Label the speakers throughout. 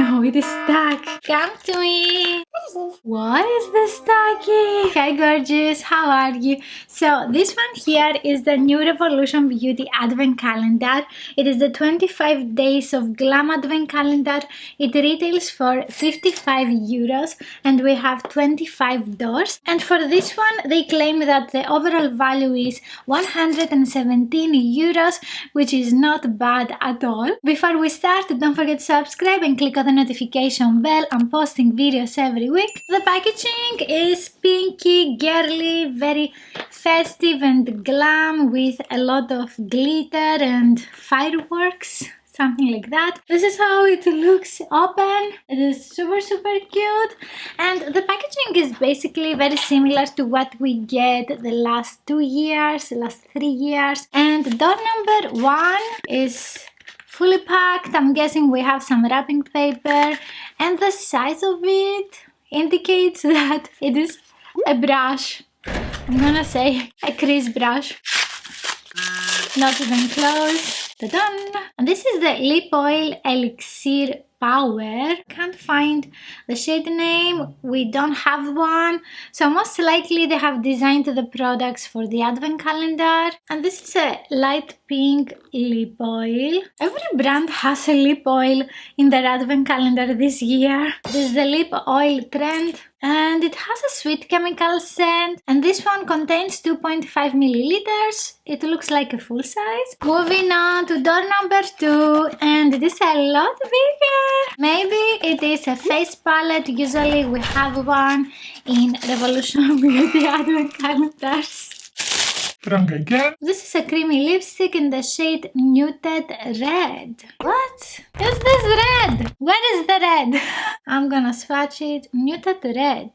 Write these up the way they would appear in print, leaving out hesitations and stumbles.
Speaker 1: no, it is stuck. Come to me. What is this, Stucky? Hi, gorgeous. How are you? So this one here is the new Revolution Beauty Advent Calendar. It is the 25 Days of Glam Advent Calendar. It retails for 55 euros and we have 25 doors. And for this one, they claim that the overall value is 117 euros, which is not bad at all. Before we start, don't forget to subscribe and click on the notification bell. I'm posting videos every week. The packaging is pinky, girly, very festive and glam with a lot of glitter and fireworks. Something like that. This is how it looks open. It is super cute, and the packaging is basically very similar to what we get the last 2 years, the last 3 years. And door number 1 is fully packed. I'm guessing we have some wrapping paper, and the size of it indicates that it is a brush. I'm gonna say a crease brush. Not even close. Ta-da! And this is the lip oil elixir power. Can't find the shade name. We don't have one, so most likely they have designed the products for the advent calendar. And this is a light pink lip oil. Every brand has a lip oil in their advent calendar this year. This is the lip oil trend, and it has a sweet chemical scent, and this one contains 2.5 milliliters. It looks like a full size. Moving on to door number 2, and it is a lot bigger. Maybe it is a face palette. Usually we have one in Revolution Beauty Advent calendars.
Speaker 2: Wrong again.
Speaker 1: This is a creamy lipstick in the shade Nude Red. What is this red? Where is the red? I'm gonna swatch it. Nude Red.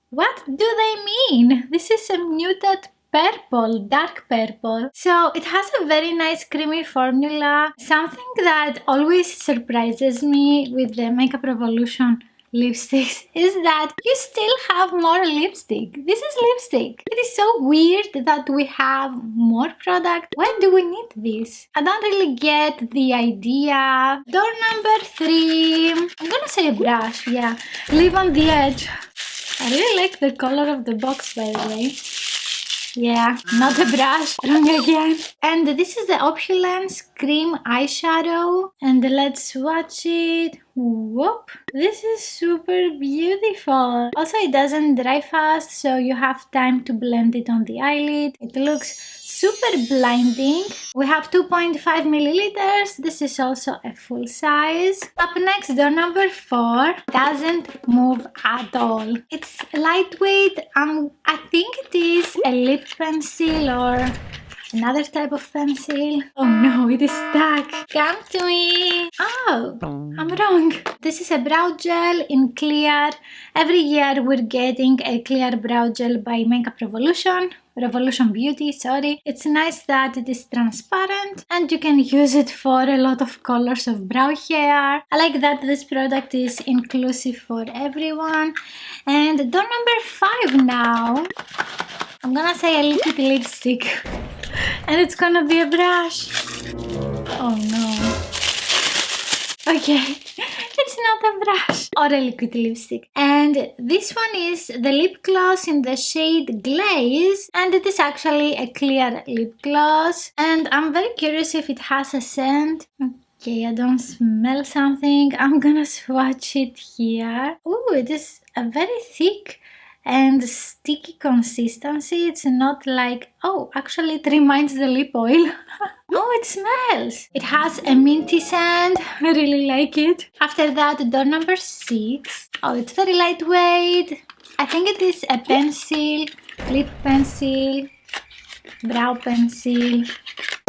Speaker 1: What do they mean? This is a muted purple, dark purple. So it has a very nice creamy formula. Something that always surprises me with the Makeup Revolution lipsticks is that you still have more lipstick. This is lipstick. It is so weird that we have more product. Why do we need this? I don't really get the idea. Door number 3. I'm gonna say a brush, yeah. Leave on the edge. I really like the color of the box, by the way. Yeah, not a brush. Wrong again. And this is the Opulence Cream Eyeshadow. And let's swatch it. Whoop. This is super beautiful. Also, it doesn't dry fast, so you have time to blend it on the eyelid. It looks super blinding. We have 2.5 milliliters. This is also a full size. Up next, door number 4 doesn't move at all. It's lightweight. I think it is a lip pencil or another type of pencil. Oh no, it is stuck. Come to me. Oh, I'm wrong. This is a brow gel in clear. Every year we're getting a clear brow gel by Makeup Revolution Beauty, sorry. It's nice that it is transparent and you can use it for a lot of colors of brow hair. I like that this product is inclusive for everyone. And door number 5 now. I'm gonna say a liquid lipstick. And it's gonna be a brush. Oh no. Okay, it's not a brush or a liquid lipstick. And this one is the lip gloss in the shade Glaze, and it is actually a clear lip gloss. And I'm very curious if it has a scent. Okay, I don't smell something. I'm gonna swatch it here. Ooh, it is a very thick and sticky consistency. It's not like, oh, actually it reminds the lip oil. Oh, it smells. It has a minty scent. I really like it. After that, door number 6. Oh, it's very lightweight. I think it is a pencil, lip pencil, brow pencil.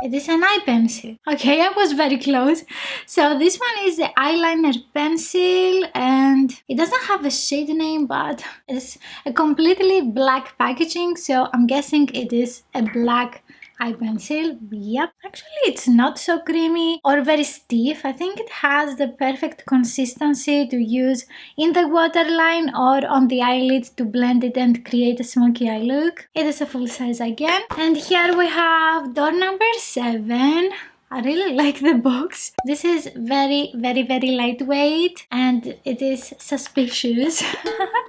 Speaker 1: It is an eye pencil. Okay, I was very close. So this one is the eyeliner pencil, and it doesn't have a shade name, but it's a completely black packaging, so I'm guessing it is a black eye pencil. Yep. Actually, it's not so creamy or very stiff. I think it has the perfect consistency to use in the waterline or on the eyelid to blend it and create a smoky eye look. It is a full size again. And here we have door number 7. I really like the box. This is very, very, very lightweight and it is suspicious.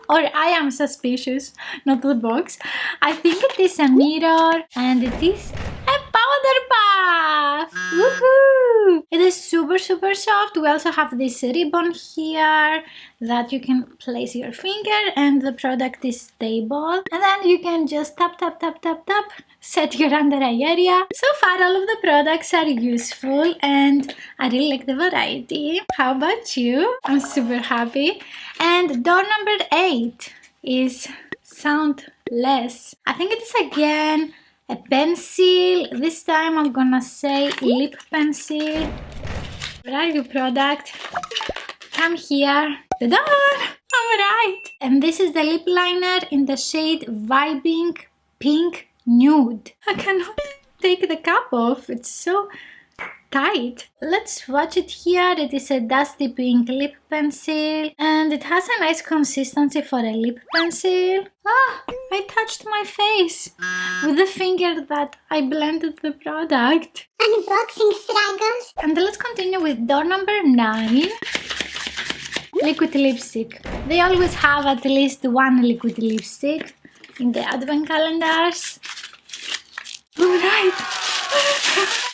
Speaker 1: Or I am suspicious, not the box. I think it is a mirror and it is a powder puff! Woohoo! It is super, super soft. We also have this ribbon here that you can place your finger and the product is stable. And then you can just tap, tap, tap, tap, tap, set your under eye area. So far all of the products are useful and I really like the variety. How about you? I'm super happy. And door number 8 is soundless. I think it is again a pencil. This time I'm gonna say lip pencil. Where are you, product? Come here. Ta-da! I'm right. And this is the lip liner in the shade Vibing Pink Nude. I cannot take the cap off. It's so tight. Let's swatch it here. It is a dusty pink lip pencil and it has a nice consistency for a lip pencil. Ah, I touched my face with the finger that I blended the product.
Speaker 3: Unboxing struggles.
Speaker 1: And let's continue with door number 9. Liquid lipstick. They always have at least one liquid lipstick in the advent calendars. Alright.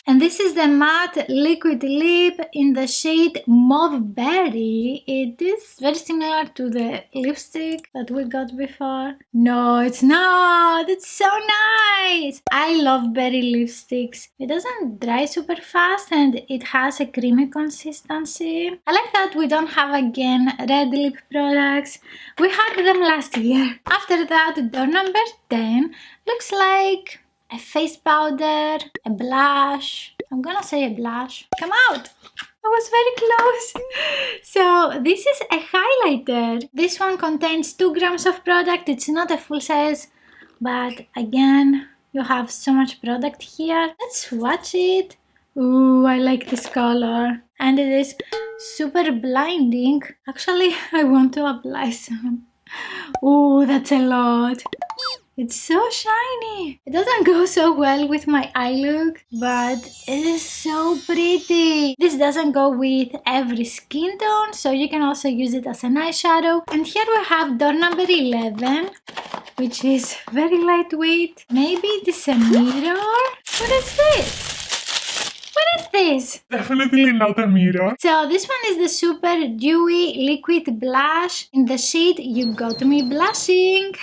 Speaker 1: And this is the matte liquid lip in the shade Mauve Berry. It is very similar to the lipstick that we got before. No, it's not. It's so nice. I love berry lipsticks. It doesn't dry super fast and it has a creamy consistency. I like that we don't have again red lip products. We had them last year. After that, door number 10 looks like a face powder, a blush. I'm gonna say a blush. Come out! I was very close. So this is a highlighter. This one contains 2 grams of product. It's not a full size, but again, you have so much product here. Let's swatch it. Ooh, I like this color. And it is super blinding. Actually, I want to apply some. Ooh, that's a lot. It's so shiny. It doesn't go so well with my eye look, but it is so pretty. This doesn't go with every skin tone, so you can also use it as an eyeshadow. And here we have door number 11, which is very lightweight. Maybe it is a mirror? What is this? What is this?
Speaker 2: Definitely not a mirror.
Speaker 1: So this one is the super dewy liquid blush in the shade You Got Me Blushing.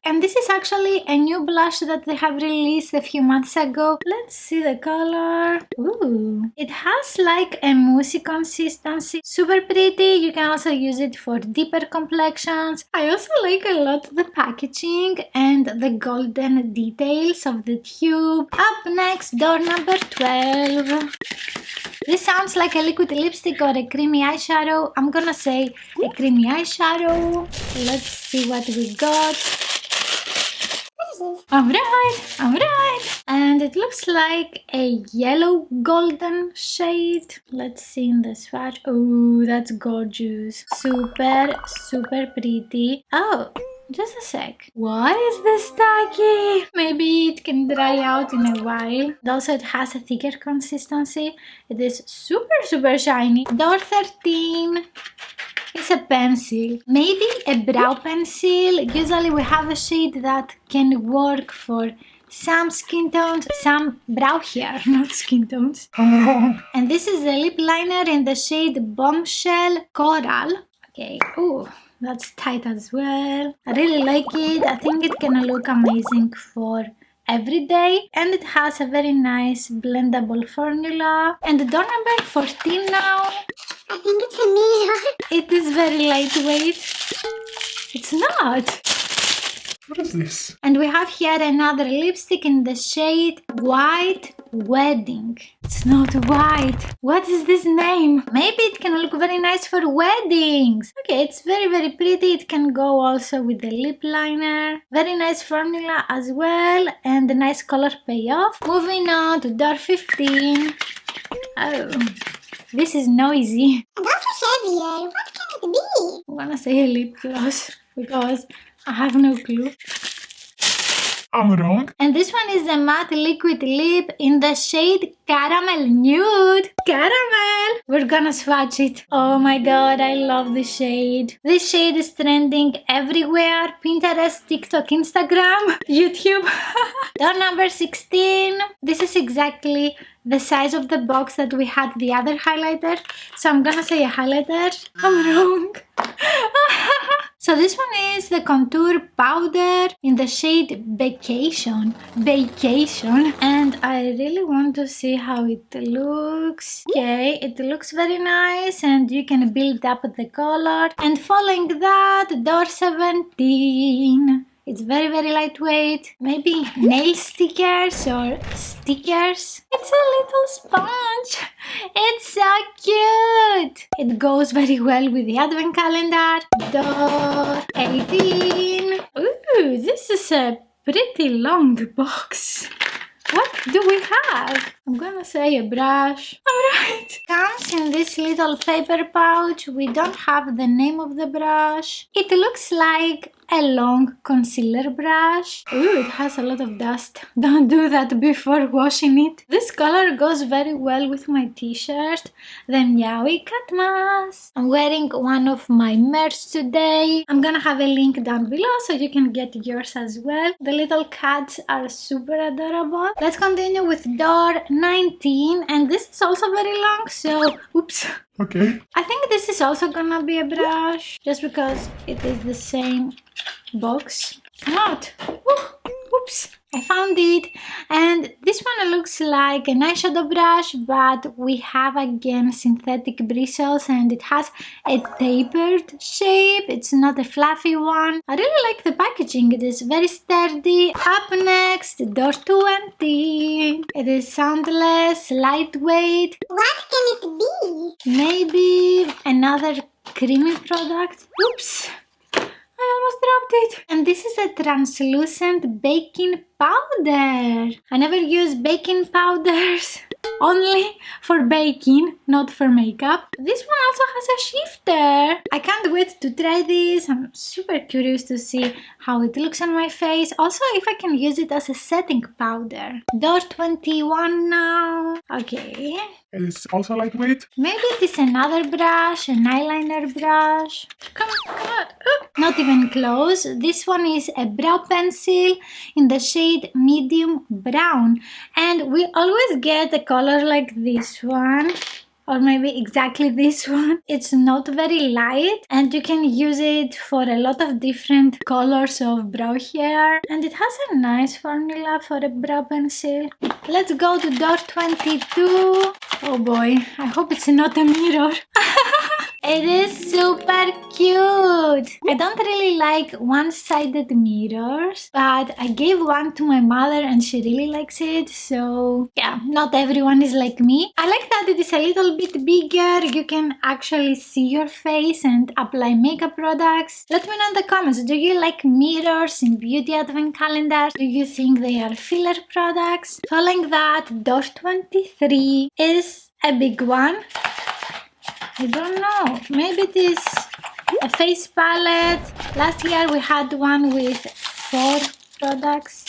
Speaker 1: And this is actually a new blush that they have released a few months ago. Let's see the color. Ooh, it has like a moussey consistency. Super pretty. You can also use it for deeper complexions. I also like a lot the packaging and the golden details of the tube. Up next, door number 12. This sounds like a liquid lipstick or a creamy eyeshadow. I'm gonna say a creamy eyeshadow. Let's see what we got. I'm right. And it looks like a yellow golden shade. Let's see in the swatch. Oh, that's gorgeous. Super, super pretty. Oh, just a sec. What is this tacky? Maybe it can dry out in a while. Also, it has a thicker consistency. It is super, super shiny. Door 13. It's a pencil. Maybe a brow pencil. Usually we have a shade that can work for some skin tones, some brow hair, not skin tones.
Speaker 2: I'm wrong.
Speaker 1: And this is the lip liner in the shade Bombshell Coral. Okay, oh, that's tight as well. I really like it. I think it can look amazing for every day. And it has a very nice blendable formula. And door number 14 now.
Speaker 3: I think it's a mirror.
Speaker 1: It is very lightweight. It's not.
Speaker 2: What is this?
Speaker 1: And we have here another lipstick in the shade White Wedding. It's not white. What is this name? Maybe it can look very nice for weddings. Okay, it's very, very pretty. It can go also with the lip liner. Very nice formula as well. And a nice color payoff. Moving on to door 15. Oh, this is noisy.
Speaker 3: And also heavier. What can it be?
Speaker 1: I'm gonna say a lip gloss because I have no clue.
Speaker 2: I'm wrong.
Speaker 1: And this one is the matte liquid lip in the shade Caramel Nude. Caramel! We're gonna swatch it. Oh my god, I love this shade. This shade is trending everywhere. Pinterest, TikTok, Instagram, YouTube. Door number 16. This is exactly the size of the box that we had the other highlighter. So I'm gonna say a highlighter. I'm wrong. So this one is the contour powder in the shade Vacation. And I really want to see how it looks. Okay, it looks very nice and you can build up the color. And following that, door 17. It's very, very lightweight. Maybe nail stickers or stickers. It's a little sponge. It's so cute. It goes very well with the advent calendar. Door 18. Ooh, this is a pretty long box. What do we have? I'm gonna say a brush. Alright. Comes in this little paper pouch. We don't have the name of the brush. It looks like a long concealer brush. Ooh, it has a lot of dust. Don't do that before washing it. This color goes very well with my t-shirt, the Meowie cat mask. I'm wearing one of my merch today. I'm gonna have a link down below so you can get yours as well. The little cats are super adorable. Let's continue with door 19, and this is also very long, so oops.
Speaker 2: Okay.
Speaker 1: I think this is also gonna be a brush, just because it is the same box. Come out. Oops. I found it, and this one looks like an eyeshadow brush, but we have again synthetic bristles and it has a tapered shape. It's not a fluffy one. I really like the packaging. It is very sturdy. Up next, door 20. It is soundless, lightweight.
Speaker 3: What can it be?
Speaker 1: Maybe another creamy product. Oops. I almost dropped it. And this is a translucent baking powder. I never use baking powders. Only for baking, not for makeup. This one also has a shifter. I can't wait to try this. I'm super curious to see how it looks on my face. Also, if I can use it as a setting powder. Door 21 now. Okay.
Speaker 2: It's also lightweight.
Speaker 1: Maybe it is another brush, an eyeliner brush. Come on. Not even close. This one is a brow pencil in the shade medium brown. And we always get a color like this one. Or maybe exactly this one. It's not very light and you can use it for a lot of different colors of brow hair. And it has a nice formula for a brow pencil. Let's go to door 22. Oh boy, I hope it's not a mirror. It is super cute. I don't really like one-sided mirrors, but I gave one to my mother and she really likes it. So yeah, not everyone is like me. I like that it is a little bit bigger. You can actually see your face and apply makeup products. Let me know in the comments, do you like mirrors in beauty advent calendars? Do you think they are filler products? Following that, door 23 is a big one. I don't know, maybe it is a face palette. Last year we had one with 4 products.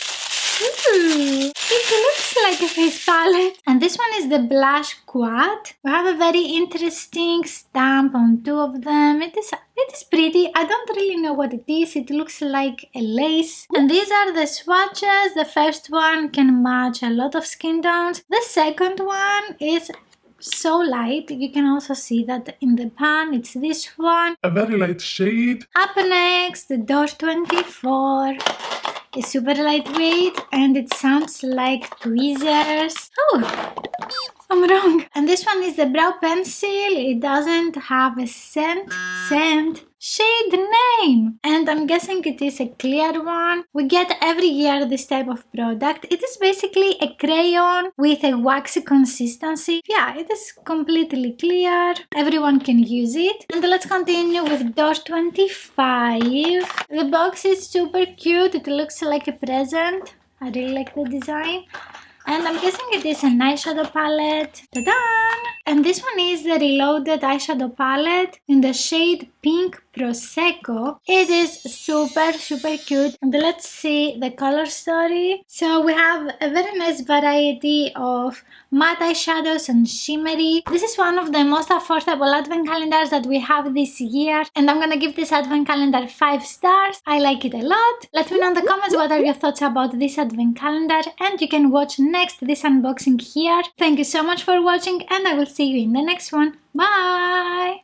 Speaker 1: Ooh, it looks like a face palette. And this one is the blush quad. We have a very interesting stamp on 2 of them. It is pretty. I don't really know what it is. It looks like a lace. And these are the swatches. The first one can match a lot of skin tones. The second one is so light. You can also see that in the pan. It's this one.
Speaker 2: A very light shade.
Speaker 1: Up next, the door 24 is super lightweight and it sounds like tweezers. Oh, I'm wrong. And this one is the brow pencil. It doesn't have a scent shade name, and I'm guessing it is a clear one. We get every year this type of product. It is basically a crayon with a waxy consistency. Yeah, it is completely clear. Everyone can use it. And let's continue with door 25. The box is super cute. It looks like a present. I really like the design. And I'm guessing it is an eyeshadow palette. Ta-da! And this one is the Reloaded eyeshadow palette in the shade Pink Prosecco. It is super cute. And let's see the color story. So we have a very nice variety of matte eyeshadows and shimmery. This is one of the most affordable advent calendars that we have this year, and I'm gonna give this advent calendar 5 stars. I like it a lot. Let me know in the comments what are your thoughts about this advent calendar, and you can watch next this unboxing here. Thank you so much for watching, and I will see you in the next one. Bye!